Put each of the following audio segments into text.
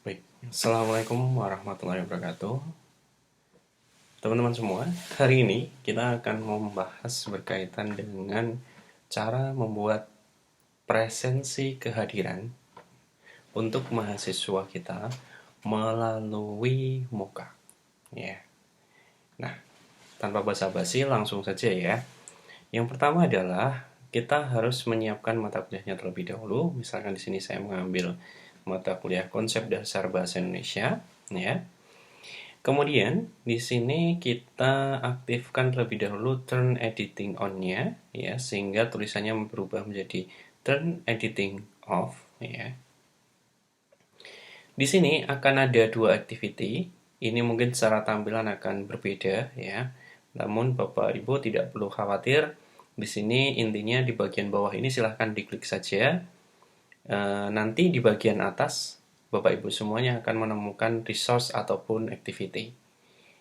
Baik, Assalamualaikum warahmatullahi wabarakatuh. Teman-teman semua, hari ini kita akan membahas berkaitan dengan cara membuat presensi kehadiran untuk mahasiswa kita melalui Moka. Ya. Nah, tanpa basa-basi langsung saja ya. Yang pertama adalah kita harus menyiapkan mata kuliahnya terlebih dahulu. Misalkan di sini saya mengambil mata kuliah Konsep Dasar Bahasa Indonesia, ya. Kemudian di sini kita aktifkan terlebih dahulu turn editing on-nya ya, sehingga tulisannya berubah menjadi turn editing off ya. Di sini akan ada dua activity. Ini mungkin secara tampilan akan berbeda ya. Namun Bapak Ibu tidak perlu khawatir. Di sini intinya di bagian bawah ini silahkan diklik saja. Nanti di bagian atas Bapak Ibu semuanya akan menemukan resource ataupun activity.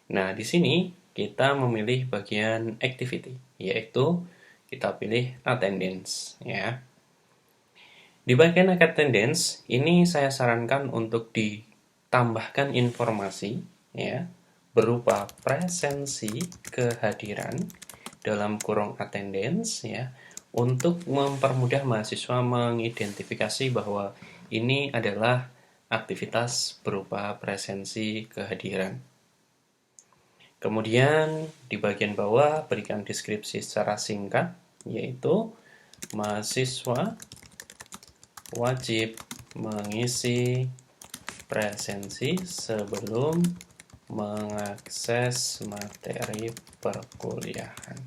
Nah, di sini kita memilih bagian activity, yaitu kita pilih attendance ya. Di bagian attendance ini saya sarankan untuk ditambahkan informasi ya berupa presensi kehadiran dalam kurung attendance ya untuk mempermudah mahasiswa mengidentifikasi bahwa ini adalah aktivitas berupa presensi kehadiran. Kemudian di bagian bawah berikan deskripsi secara singkat, yaitu mahasiswa wajib mengisi presensi sebelum mengakses materi perkuliahan.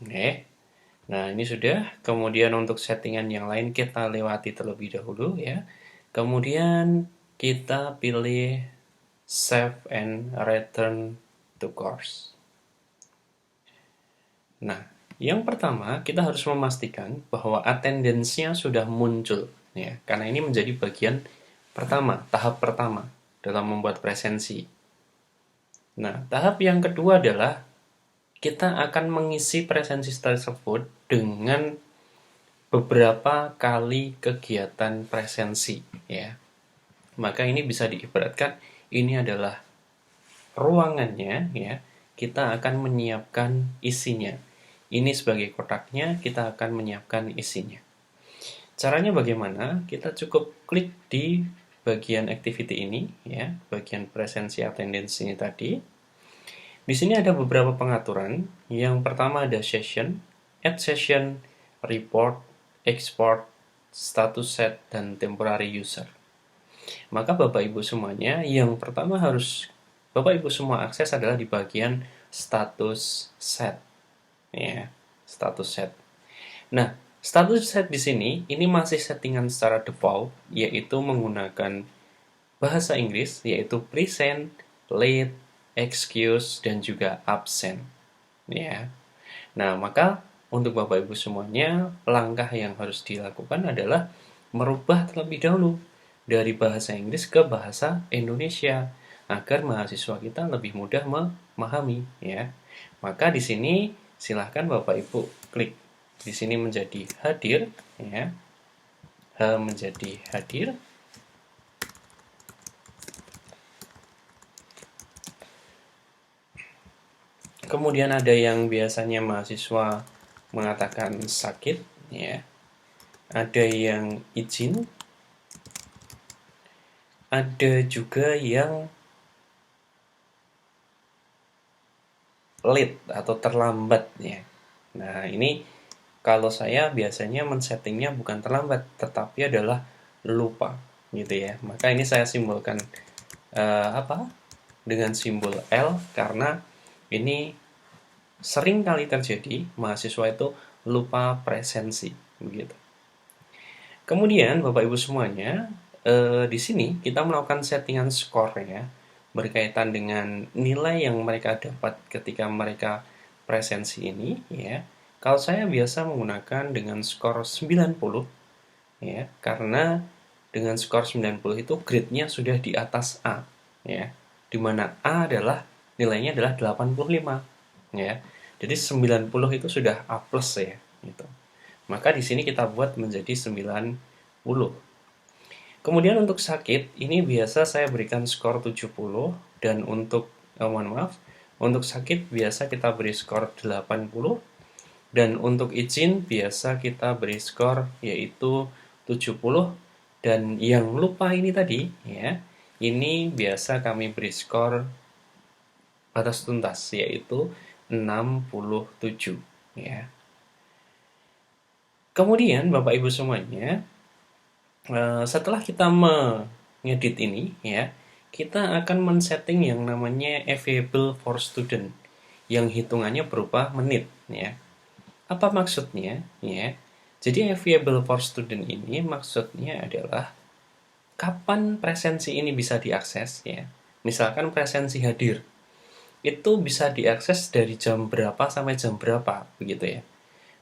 Oke. Nah, ini sudah. Kemudian untuk settingan yang lain kita lewati terlebih dahulu ya. Kemudian kita pilih Save and Return to Course. Nah, yang pertama kita harus memastikan bahwa attendance-nya sudah muncul ya, karena ini menjadi bagian pertama, tahap pertama dalam membuat presensi. Nah, tahap yang kedua adalah kita akan mengisi presensi tersebut dengan beberapa kali kegiatan presensi ya. Maka ini bisa diibaratkan ini adalah ruangannya ya. Kita akan menyiapkan isinya. Ini sebagai kotaknya, kita akan menyiapkan isinya. Caranya bagaimana? Kita cukup klik di bagian activity ini ya, bagian presensi attendance ini tadi. Di sini ada beberapa pengaturan. Yang pertama ada session, add session, report, export, status set, dan temporary user. Maka Bapak Ibu semuanya, yang pertama harus Bapak Ibu semua akses adalah di bagian status set. Ya, status set. Nah, status set di sini ini masih settingan secara default, yaitu menggunakan bahasa Inggris, yaitu present, late, excuse, dan juga absent. Ya. Nah, maka untuk Bapak Ibu semuanya, langkah yang harus dilakukan adalah merubah terlebih dahulu dari bahasa Inggris ke bahasa Indonesia agar mahasiswa kita lebih mudah memahami ya. Maka di sini silahkan Bapak Ibu klik di sini menjadi hadir ya. Menjadi hadir. Kemudian ada yang biasanya mahasiswa mengatakan sakit ya. Ada yang izin. Ada juga yang late atau terlambat ya. Nah, ini kalau saya biasanya men-settingnya bukan terlambat, tetapi adalah lupa gitu ya. Maka ini saya simbolkan dengan simbol L karena ini sering kali terjadi mahasiswa itu lupa presensi begitu. Kemudian Bapak Ibu semuanya, di sini kita melakukan settingan skor ya, berkaitan dengan nilai yang mereka dapat ketika mereka presensi ini ya. Kalau saya biasa menggunakan dengan skor 90 ya, karena dengan skor 90 itu grade-nya sudah di atas A ya. Di mana A adalah nilainya adalah 85 ya. Jadi 90 itu sudah A+ ya gitu. Maka di sini kita buat menjadi 90. Kemudian untuk sakit, ini biasa saya berikan skor 70, dan untuk, mohon maaf, untuk sakit biasa kita beri skor 80, dan untuk izin biasa kita beri skor yaitu 70, dan yang lupa ini tadi, ya, ini biasa kami beri skor batas tuntas yaitu 67, ya. Kemudian Bapak Ibu semuanya, setelah kita mengedit ini, ya, kita akan men-setting yang namanya available for student, yang hitungannya berupa menit, ya. Apa maksudnya, ya? Jadi available for student ini maksudnya adalah kapan presensi ini bisa diakses, ya. Misalkan presensi hadir, itu bisa diakses dari jam berapa sampai jam berapa, begitu ya.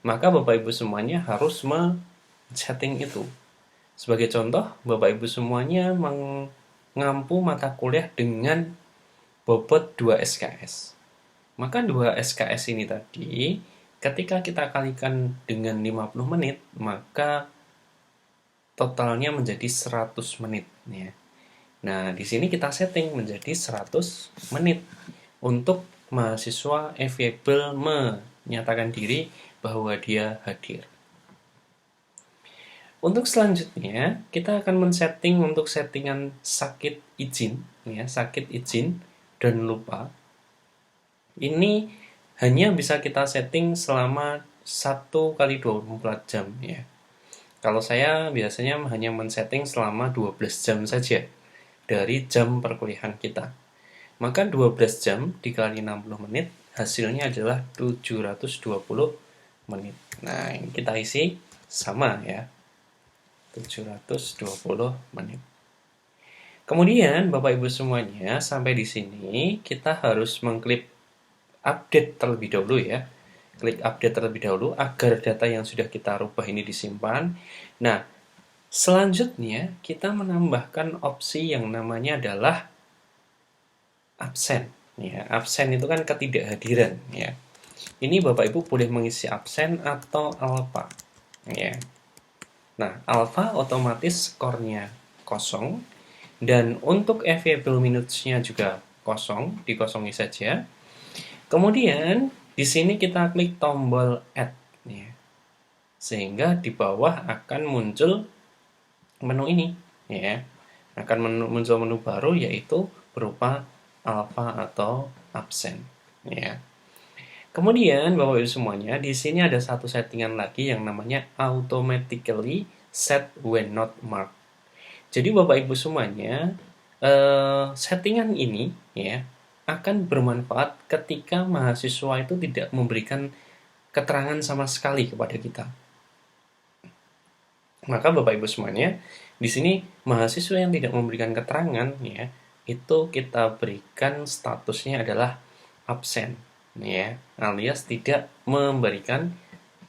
Maka Bapak Ibu semuanya harus men-setting itu. Sebagai contoh, Bapak Ibu semuanya mengampu mata kuliah dengan bobot 2 SKS. Maka 2 SKS ini tadi, ketika kita kalikan dengan 50 menit, maka totalnya menjadi 100 menit, ya. Nah, di sini kita setting menjadi 100 menit untuk mahasiswa available menyatakan diri bahwa dia hadir. Untuk selanjutnya, kita akan men-setting untuk settingan sakit izin, ya, sakit izin dan lupa. Ini hanya bisa kita setting selama 1 kali 24 jam, ya. Kalau saya biasanya hanya men-setting selama 12 jam saja dari jam perkuliahan kita. Maka 12 jam dikali 60 menit, hasilnya adalah 720 menit. Nah, ini kita isi sama, ya. 720 menit. Kemudian Bapak Ibu semuanya, sampai di sini kita harus mengklik update terlebih dahulu, ya. Klik update terlebih dahulu agar data yang sudah kita rubah ini disimpan. Nah, selanjutnya kita menambahkan opsi yang namanya adalah absen, ya. Absen itu kan ketidakhadiran, ya. Ini Bapak Ibu boleh mengisi absen atau alpha, ya. Nah, alpha otomatis skornya kosong, dan untuk available minutes-nya juga kosong, dikosongi saja. Kemudian di sini kita klik tombol add, ya. Sehingga di bawah akan muncul menu ini, ya. Akan muncul menu baru yaitu berupa alpha atau absen, ya. Kemudian Bapak Ibu semuanya, di sini ada satu settingan lagi yang namanya automatically set when not marked. Jadi Bapak Ibu semuanya, settingan ini, ya, akan bermanfaat ketika mahasiswa itu tidak memberikan keterangan sama sekali kepada kita. Maka Bapak Ibu semuanya, di sini mahasiswa yang tidak memberikan keterangan, ya, itu kita berikan statusnya adalah absen, ya, alias tidak memberikan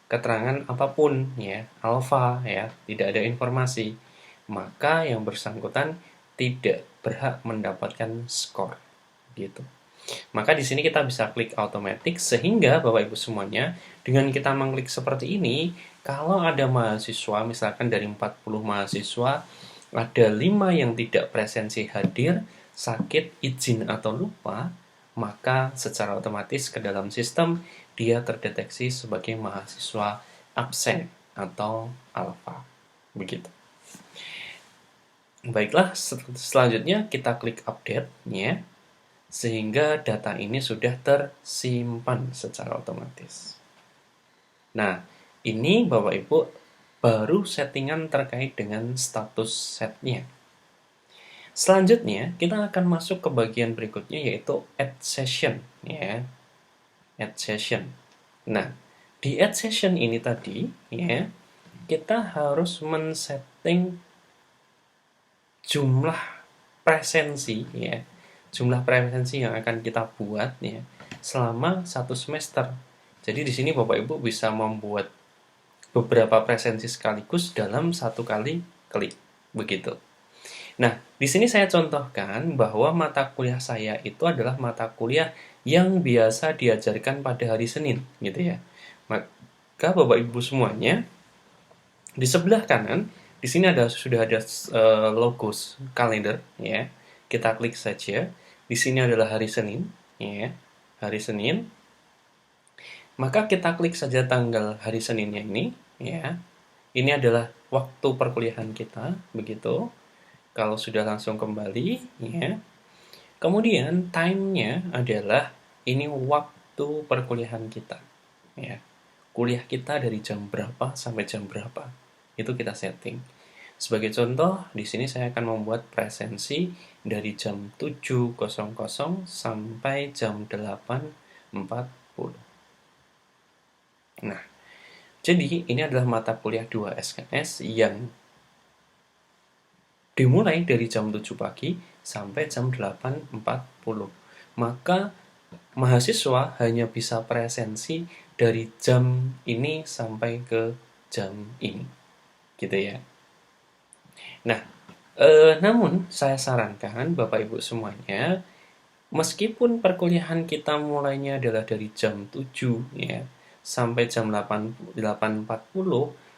keterangan apapun, ya, alpha, ya, tidak ada informasi. Maka yang bersangkutan tidak berhak mendapatkan skor, gitu. Maka di sini kita bisa klik automatic, sehingga Bapak Ibu semuanya, dengan kita mengklik seperti ini, kalau ada mahasiswa, misalkan dari 40 mahasiswa, ada 5 yang tidak presensi hadir, sakit, izin, atau lupa, maka secara otomatis ke dalam sistem dia terdeteksi sebagai mahasiswa absen atau alpha. Begitu. Baiklah, selanjutnya kita klik update, ya, sehingga data ini sudah tersimpan secara otomatis. Nah, ini Bapak Ibu baru settingan terkait dengan status setnya. Selanjutnya, kita akan masuk ke bagian berikutnya yaitu add session, ya. Add session. Nah, di add session ini tadi, ya, kita harus men-setting jumlah presensi, ya. Jumlah presensi yang akan kita buat, ya, selama 1 semester. Jadi di sini Bapak Ibu bisa membuat beberapa presensi sekaligus dalam 1 kali klik, begitu. Nah, di sini saya contohkan bahwa mata kuliah saya itu adalah mata kuliah yang biasa diajarkan pada hari Senin, gitu ya. Maka Bapak Ibu semuanya, di sebelah kanan, Di sini sudah ada logo kalender ya. Kita klik saja. Di sini adalah hari Senin ya. Hari Senin. Maka kita klik saja tanggal hari Seninnya ini ya. Ini adalah waktu perkuliahan kita begitu. Kalau sudah langsung kembali ya. Kemudian time-nya adalah ini waktu perkuliahan kita ya. Kuliah kita dari jam berapa sampai jam berapa. Itu kita setting. Sebagai contoh, di sini saya akan membuat presensi dari jam 7.00 sampai jam 8.40. Nah, jadi ini adalah mata kuliah 2 SKS yang dimulai dari jam 7 pagi sampai jam 8.40. Maka mahasiswa hanya bisa presensi dari jam ini sampai ke jam ini. Gitu ya. Nah, namun saya sarankan Bapak Ibu semuanya, meskipun perkuliahan kita mulainya adalah dari jam 7 ya, sampai jam 8.40,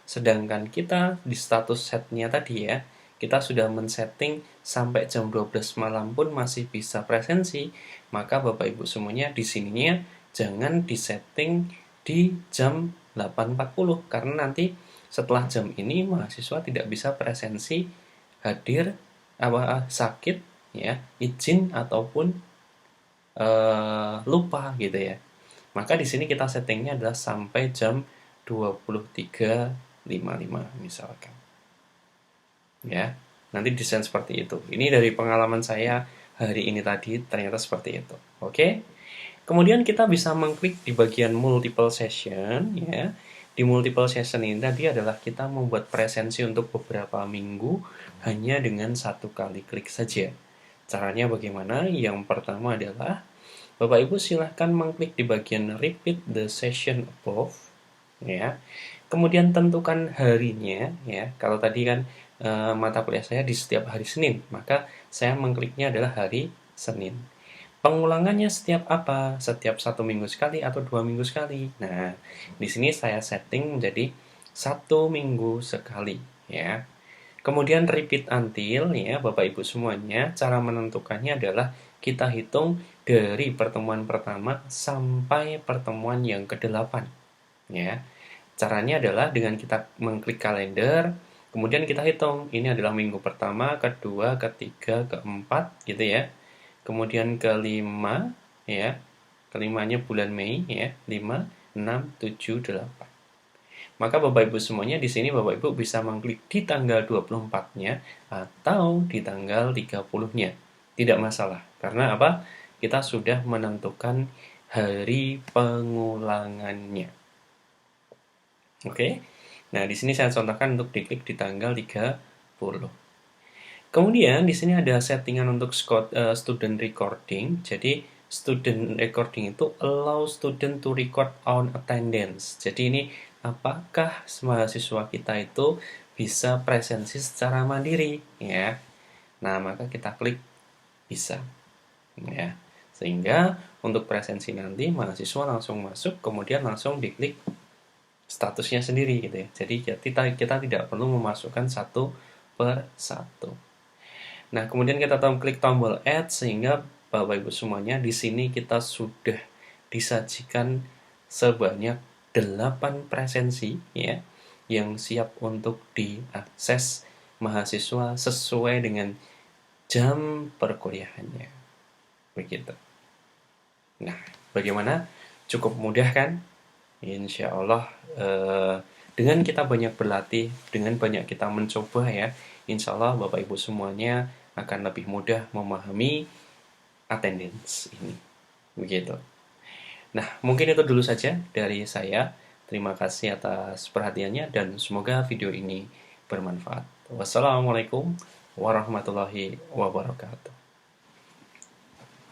sedangkan kita di status setnya tadi ya, kita sudah men-setting sampai jam 12 malam pun masih bisa presensi, maka Bapak Ibu semuanya di sininya jangan disetting di jam 8.40 karena nanti setelah jam ini mahasiswa tidak bisa presensi, hadir, sakit ya, izin ataupun lupa gitu ya. Maka di sini kita settingnya adalah sampai jam 23.55 misalkan. Ya, nanti desain seperti itu. Ini dari pengalaman saya hari ini tadi ternyata seperti itu. Oke. Kemudian kita bisa mengklik di bagian multiple session ya. Di multiple session ini tadi adalah kita membuat presensi untuk beberapa minggu hanya dengan satu kali klik saja. Caranya bagaimana? Yang pertama adalah Bapak Ibu silahkan mengklik di bagian repeat the session above ya. Kemudian tentukan harinya ya. Kalau tadi kan mata kuliah saya di setiap hari Senin, maka saya mengkliknya adalah hari Senin. Pengulangannya setiap apa? Setiap 1 minggu sekali atau 2 minggu sekali. Nah, di sini saya setting menjadi 1 minggu sekali ya. Kemudian repeat until ya Bapak Ibu semuanya, cara menentukannya adalah kita hitung dari pertemuan pertama sampai pertemuan yang ke-8 ya. Caranya adalah dengan kita mengklik kalender, kemudian kita hitung ini adalah minggu pertama, kedua, ketiga, keempat gitu ya. Kemudian kelima ya. Kelimanya bulan Mei ya, 5, 6, 7, 8. Maka Bapak Ibu semuanya di sini Bapak Ibu bisa mengklik di tanggal 24-nya atau di tanggal 30-nya. Tidak masalah. Karena apa? Kita sudah menentukan hari pengulangannya. Oke. Nah, di sini saya contohkan untuk diklik di tanggal 30. Kemudian di sini ada settingan untuk student recording. Jadi student recording itu allow student to record on attendance. Jadi ini apakah mahasiswa kita itu bisa presensi secara mandiri ya. Nah, maka kita klik bisa ya. Sehingga untuk presensi nanti mahasiswa langsung masuk kemudian langsung diklik statusnya sendiri gitu ya. Jadi kita tidak perlu memasukkan satu per satu. Nah, kemudian kita klik tombol add sehingga Bapak Ibu semuanya di sini kita sudah disajikan sebanyak 8 presensi ya yang siap untuk diakses mahasiswa sesuai dengan jam perkuliahannya. Begitu. Nah, bagaimana? Cukup mudah kan? Insya Allah dengan kita banyak berlatih, dengan banyak kita mencoba ya, insya Allah Bapak Ibu semuanya akan lebih mudah memahami attendance ini. Begitu. Nah, mungkin itu dulu saja dari saya. Terima kasih atas perhatiannya dan semoga video ini bermanfaat. Wassalamualaikum warahmatullahi wabarakatuh.